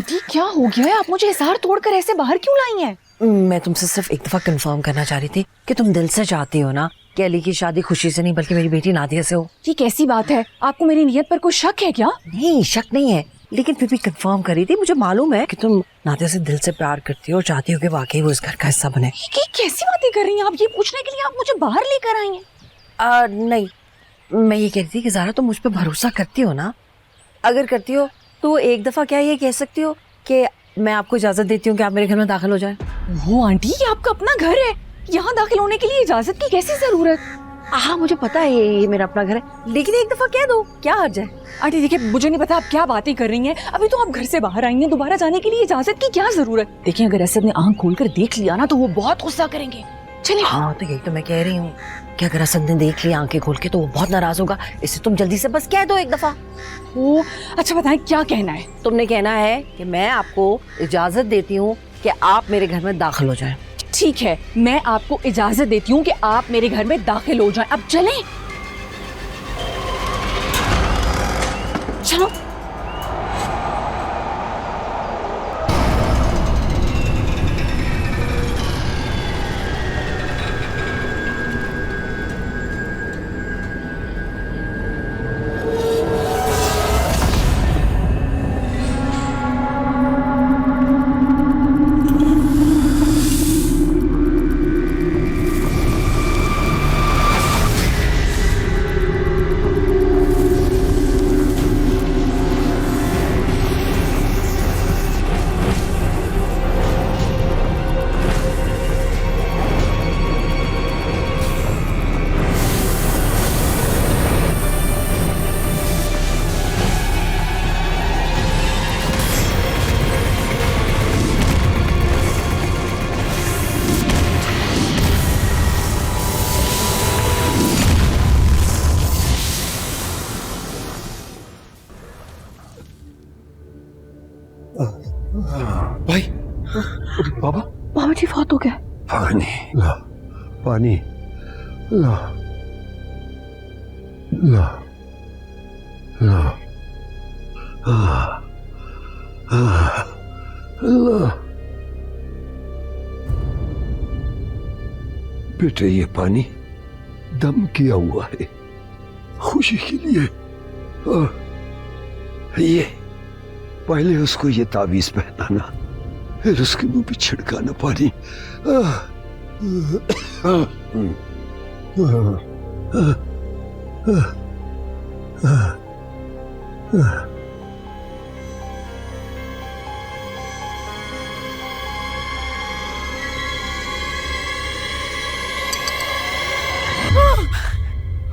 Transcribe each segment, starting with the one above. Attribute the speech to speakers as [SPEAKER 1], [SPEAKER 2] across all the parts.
[SPEAKER 1] Aunty क्या हो गया है? आप मुझे इज़हार तोड़कर ऐसे बाहर क्यों लाई हैं?
[SPEAKER 2] मैं तुमसे सिर्फ एक दफा कंफर्म करना चाह रही थी कि तुम दिल से चाहती हो ना कि अली की शादी खुशी से नहीं बल्कि मेरी बेटी नादिया से हो।
[SPEAKER 1] ये कैसी बात है? आपको मेरी नीयत पर कोई शक है क्या?
[SPEAKER 2] नहीं, शक नहीं है, लेकिन फिर भी कंफर्म करी थी। मुझे मालूम है कि तुम नादिया से दिल से प्यार करती हो और चाहती हो कि वाकई वो इस घर का हिस्सा बने।
[SPEAKER 1] ये कैसी बातें कर रही हैं आप? ये पूछने के लिए आप मुझे बाहर लेकर आई हैं?
[SPEAKER 2] नहीं, मैं ये कह रही थी कि ज़ारा तुम मुझ पर भरोसा करती हो ना? अगर करती हो तो एक दफा क्या ये कह सकती हो कि मैं आपको इजाजत देती हूँ कि आप मेरे घर में दाखिल हो जाएं।
[SPEAKER 1] वो आंटी, ये आपका अपना घर है, यहाँ दाखिल होने के लिए इजाजत की कैसी जरूरत?
[SPEAKER 2] हाँ, मुझे पता है ये मेरा अपना घर है, लेकिन एक दफा कह दो, क्या हर्ज है?
[SPEAKER 1] आंटी देखिए, मुझे नहीं पता आप क्या बातें कर रही हैं। अभी तो आप घर से बाहर आई हैं, दोबारा जाने के लिए इजाजत की क्या जरूरत? देखिए, अगर असद ने आंख खोलकर देख लिया ना तो वो बहुत गुस्सा करेंगे। चलिए।
[SPEAKER 2] हाँ, तो यही तो मैं कह रही हूँ कि अगर असद ने देख लिया आंखें खोल के तो वो बहुत नाराज होगा। इससे तुम जल्दी से बस कह दो एक दफा।
[SPEAKER 1] ओ अच्छा, बताएं क्या कहना है?
[SPEAKER 2] तुमने कहना है कि मैं आपको इजाजत देती हूँ कि आप मेरे घर में दाखिल हो जाएं।
[SPEAKER 1] ठीक है, मैं आपको इजाजत देती हूँ कि आप मेरे घर में दाखिल हो जाएं। अब चलें। चलो।
[SPEAKER 3] भाई, बाबा,
[SPEAKER 1] बाबा जी फौत हो गया।
[SPEAKER 3] पानी ला, पानी ला, ला, ला, ला। बेटे, ये पानी दम किया हुआ है खुशी के लिए। ये पहले उसको ये ताबीज पहनाना, फिर उसके मुंह पे छिड़काना पानी।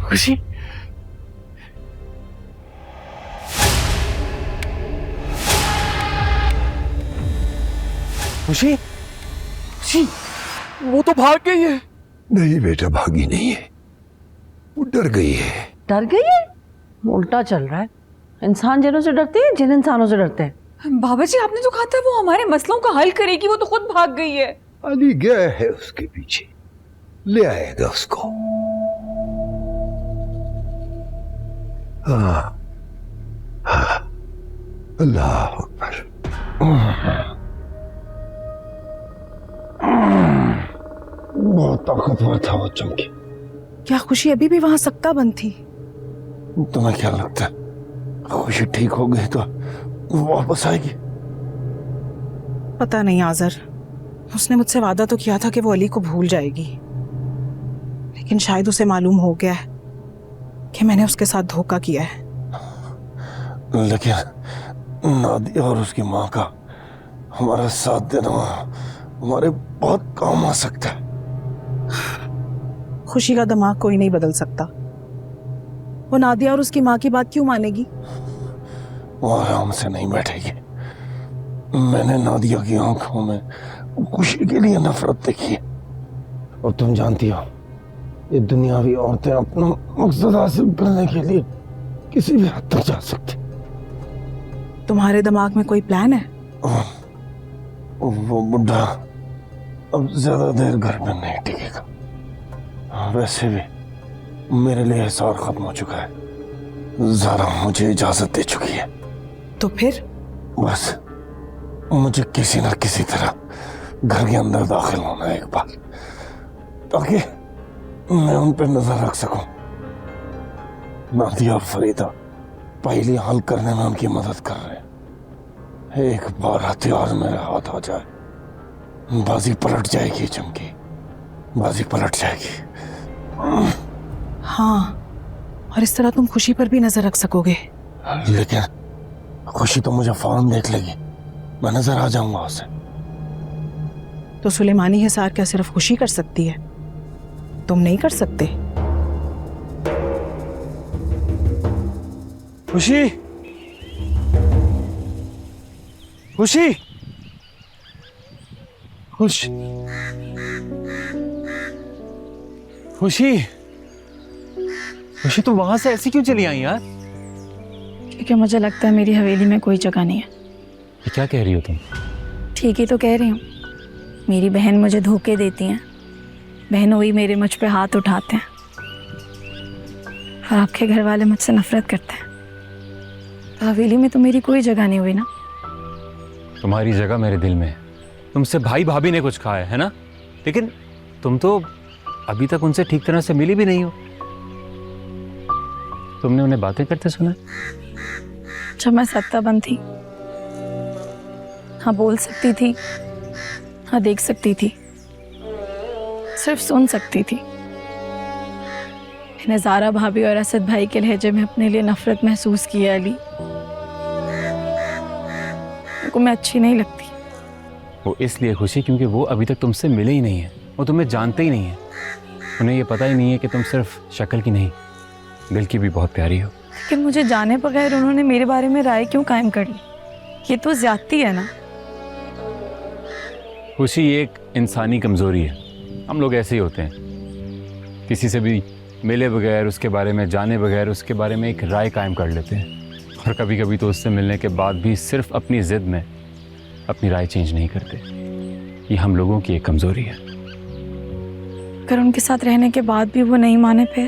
[SPEAKER 4] खुशी, खुशी, खुशी, वो तो भाग गई है।
[SPEAKER 3] नहीं बेटा, भागी नहीं है, वो डर गई है।
[SPEAKER 2] डर गई है? उल्टा चल रहा है। इंसान जिनों से डरते हैं, जिन इंसानों से डरते हैं।
[SPEAKER 1] बाबा जी, आपने तो कहा था वो हमारे मसलों का हल करेगी, वो तो खुद भाग गई है।
[SPEAKER 3] अली गया है उसके पीछे, ले आएगा उसको। हाँ, हाँ, अल्लाह अकबर। बहुत ताकतवर था वो चमकी।
[SPEAKER 5] क्या खुशी अभी भी वहां सक्का बंद थी?
[SPEAKER 3] तुम्हें क्या लगता है खुशी ठीक हो गई तो वो वापस आएगी?
[SPEAKER 5] पता नहीं आजर, उसने मुझसे वादा तो किया था कि वो अली को भूल जाएगी, लेकिन शायद उसे मालूम हो गया है कि मैंने उसके साथ धोखा किया है।
[SPEAKER 3] लेकिन नादिया और उसकी माँ का हमारा साथ देना हमारे बहुत काम आ सकता है।
[SPEAKER 5] खुशी का दिमाग कोई नहीं बदल सकता। वो नादिया और उसकी माँ की बात क्यों मानेगी?
[SPEAKER 3] वो आराम से नहीं बैठेगी। मैंने नादिया की आंखों में खुशी के लिए नफरत देखी है। और तुम जानती हो, ये दुनियावी औरतें अपना मकसद हासिल करने के लिए किसी भी हद तक जा सकती।
[SPEAKER 5] तुम्हारे दिमाग में कोई प्लान है?
[SPEAKER 3] वो बुढ़ा अब ज्यादा देर घर में नहीं टिकेगा। वैसे भी मेरे लिए हिसार खत्म हो चुका है। ज़ारा मुझे इजाजत दे चुकी है।
[SPEAKER 5] तो फिर?
[SPEAKER 3] बस मुझे किसी न किसी तरह घर के अंदर दाखिल होना है एक बार, ताकि मैं उन पर नजर रख सकूं। नादिया और फरीदा पहली हल करने में उनकी मदद कर रहे हैं। एक बार हथियार मेरे हाथ आ जाए, बाजी पलट जाएगी चमकी, बाजी पलट जाएगी।
[SPEAKER 5] हाँ, और इस तरह तुम खुशी पर भी नजर रख सकोगे।
[SPEAKER 3] लेकिन खुशी तो मुझे फौरन देख लेगी, मैं नजर आ जाऊंगा उसे।
[SPEAKER 5] तो सुलेमानी हिसार क्या सिर्फ खुशी कर सकती है, तुम नहीं कर सकते?
[SPEAKER 4] खुशी, खुशी, खुश, खुशी, खुशी, तुम वहां से ऐसी क्यों चली आई यार?
[SPEAKER 6] क्योंकि मुझे लगता है मेरी हवेली में कोई जगह नहीं है।
[SPEAKER 4] ये क्या कह रही हो तुम?
[SPEAKER 6] ठीक ही तो कह रही हूँ। मेरी बहन मुझे धोखे देती हैं, बहनों ही मेरे मुझ पे हाथ उठाते हैं, और आपके घर वाले मुझसे नफरत करते हैं। तो हवेली में तो मेरी कोई जगह नहीं हुई ना।
[SPEAKER 4] तुम्हारी जगह मेरे दिल में है। तुमसे भाई भाभी ने कुछ कहा है ना? लेकिन तुम तो अभी तक उनसे ठीक तरह से मिली भी नहीं हो। तुमने उन्हें बातें करते सुना?
[SPEAKER 6] जब मैं सत्ताबंद थी, हाँ बोल सकती थी, हाँ देख सकती थी, सिर्फ सुन सकती थी। मैंने ज़ारा भाभी और असद भाई के लहजे में अपने लिए नफरत महसूस की है। अली, को मैं अच्छी नहीं लगती।
[SPEAKER 4] वो इसलिए खुशी क्योंकि वो अभी तक तुमसे मिले ही नहीं है, वो तुम्हें जानते ही नहीं है। उन्हें ये पता ही नहीं है कि तुम सिर्फ शक्ल की नहीं, दिल की भी बहुत प्यारी हो।
[SPEAKER 6] लेकिन मुझे जाने बगैर उन्होंने मेरे बारे में राय क्यों कायम कर ली? ये तो ज्यादती है ना।
[SPEAKER 4] खुशी एक इंसानी कमजोरी है, हम लोग ऐसे ही होते हैं। किसी से भी मिले बगैर, उसके बारे में जाने बगैर उसके बारे में एक राय कायम कर लेते हैं, और कभी कभी तो उससे मिलने के बाद भी सिर्फ अपनी जिद में अपनी राय चेंज नहीं करते। ये हम लोगों की एक कमजोरी है।
[SPEAKER 6] अगर उनके साथ रहने के बाद भी वो नहीं माने, फिर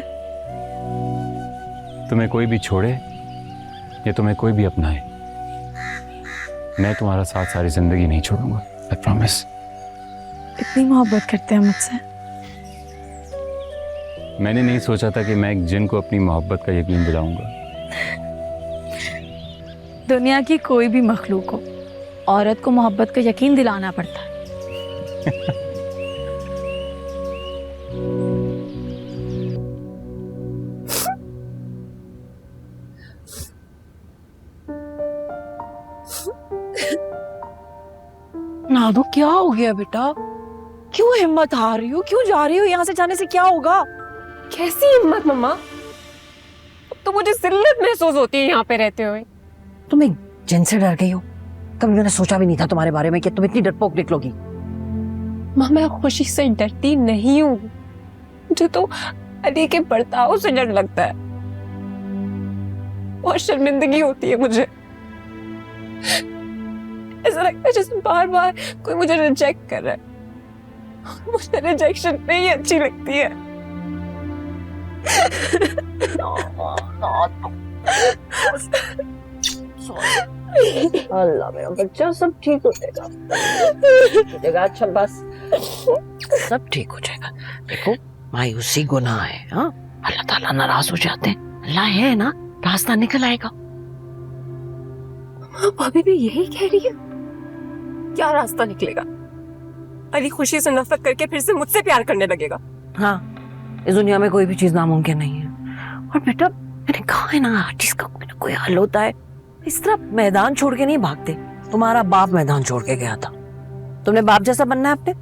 [SPEAKER 4] तुम्हें कोई भी छोड़े या तुम्हें कोई भी अपनाए, मैं तुम्हारा साथ सारी जिंदगी नहीं छोड़ूंगा, आई प्रॉमिस।
[SPEAKER 6] इतनी मोहब्बत करते हैं मुझसे?
[SPEAKER 4] मैंने नहीं सोचा था कि मैं एक जिन को अपनी मोहब्बत का यकीन दिलाऊंगा।
[SPEAKER 6] दुनिया की कोई भी मखलूक हो, औरत को मोहब्बत का यकीन दिलाना पड़ता है।
[SPEAKER 2] नादो, क्या हो गया बेटा? क्यों हिम्मत हार रही हो? क्यों जा रही हो? यहाँ से जाने से क्या होगा?
[SPEAKER 7] कैसी हिम्मत मम्मा? तो मुझे जिल्लत महसूस होती है यहाँ पे रहते हुए।
[SPEAKER 2] तुम एक जिन से डर गई हो? कभी मैंने सोचा भी नहीं था तुम्हारे बारे में कि तुम इतनी डरपोक निकलोगी।
[SPEAKER 7] माँ, मैं खुशी से डरती नहीं हूँ, मुझे तो अली के बर्ताव से डर लगता है। बहुत शर्मिंदगी होती है मुझे। ऐसा लगता है जैसे बार बार कोई मुझे रिजेक्ट कर रहा है। मुझे रिजेक्शन नहीं अच्छी लगती है।
[SPEAKER 2] अल्लाह मेरा बच्चा, सब ठीक हो जाएगा। अच्छा बस, सब ठीक हो जाएगा। देखो, मायूसी गुनाह है। हाँ, अल्लाह ताला नाराज हो जाते हैं। अल्लाह है ना, रास्ता निकल आएगा।
[SPEAKER 7] भाभी भी यही कह रही है? क्या रास्ता निकलेगा? अली खुशी से नफरत करके फिर से मुझसे प्यार करने लगेगा।
[SPEAKER 2] हाँ, इस दुनिया में कोई भी चीज नामुमकिन नहीं है। और बेटा, मैंने कहा है ना, जिसका कोई ना कोई हल होता है। इस तरह मैदान छोड़ के नहीं भागते। तुम्हारा बाप मैदान छोड़ के गया था। तुमने बाप जैसा बनना है अपने।